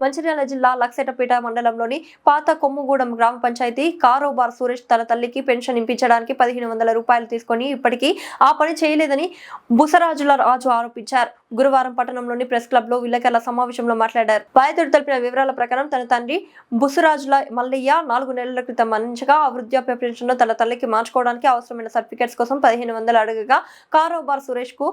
మంచిర్యాల జిల్లా లక్సెటపేట మండలంలోని పాత కొమ్ముగూడెం గ్రామ పంచాయతీ కారోబార్ సురేష్ తన తల్లికి పెన్షన్ ఇప్పించడానికి 1500 రూపాయలు తీసుకొని ఇప్పటికీ ఆ పని చేయలేదని బుసరాజుల రాజు ఆరోపించారు. గురువారం పట్టణంలోని ప్రెస్ క్లబ్ లో విలేకరుల సమావేశంలో మాట్లాడారు. బాధితుడు తెలిపిన వివరాల ప్రకారం తన తండ్రి బుసరాజుల మల్లయ్య 4 నెలల క్రితం మరణించగా ఆ వృద్ధాప్య పెన్షన్ తన తల్లికి మార్చుకోవడానికి అవసరమైన సర్టిఫికెట్స్ కోసం 1500 అడగగా కారోబార్ సురేష్ కు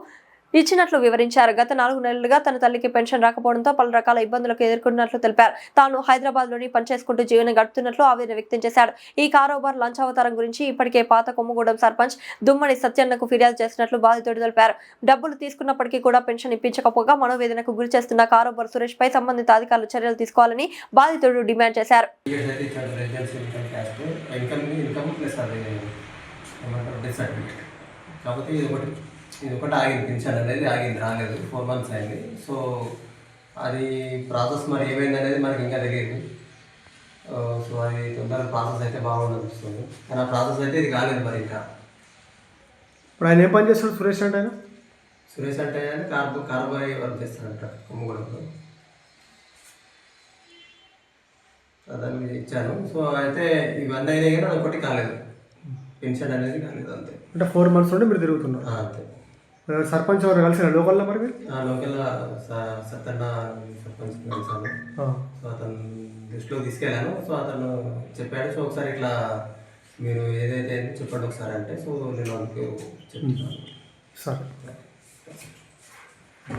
ఇచ్చినట్లు వివరించారు. గత 4 నెలలుగా తన తల్లికి పెన్షన్ రాకపోవడంతో పలు రకాల ఇబ్బందులకు ఎదుర్కొన్నట్లు తెలిపారు. తాను హైదరాబాద్ లోని పనిచేసుకుంటూ జీవనం గడుపుతున్నట్లు ఆవేదన వ్యక్తం చేశాడు. ఈ కారోబార్ లంచావతారం గురించి ఇప్పటికే పాత కొమ్ముగూడెం సర్పంచ్ దుమ్మడి సత్యన్నకు ఫిర్యాదు చేసినట్లు బాధితుడు తెలిపారు. డబ్బులు తీసుకున్నప్పటికీ కూడా పెన్షన్ ఇప్పించకపోగా మనోవేదనకు గురి చేస్తున్న కారోబార్ సురేష్ పై సంబంధిత అధికారులు చర్యలు తీసుకోవాలని బాధితుడు డిమాండ్ చేశారు. ఇది ఒకటి ఆగింది, పెన్షన్ అనేది ఆగింది, రాలేదు. 4 months అయింది. సో అది ప్రాసెస్ మరి ఏమైంది అనేది మనకి ఇంకా తెలియదు. సో అది తొందరగా ప్రాసెస్ అయితే బాగుండనిపిస్తుంది, కానీ ఆ ప్రాసెస్ అయితే ఇది కాలేదు మరి ఇంకా. ఇప్పుడు ఆయన ఏం పని చేస్తాడు సురేష్ అంటే? సురేష్ అంటే కార్బారీ వర్క్ చేస్తాడంట కొమ్ముగూడెంలో. దాని మీద ఇచ్చాను. సో అయితే ఇవన్నీ అయినా కానీ ఒకటి కాలేదు, పెన్షన్ అనేది కాలేదు అంతే. అంటే 4 months నుండి మీరు తిరుగుతున్నారు అంతే. సర్పంచ్ ఎవరు కలిసిన లోకల్లో మరి మీరు? లోకల్ సత్తన్న సర్పంచ్ కలిసాను. సో అతను దృష్టిలో తీసుకెళ్ళాను. సో అతను చెప్పాడు, సో ఒకసారి ఇట్లా మీరు ఏదైతే చెప్పండి ఒకసారి అంటే, సో నేను అందుకు చెప్తున్నాను. సరే.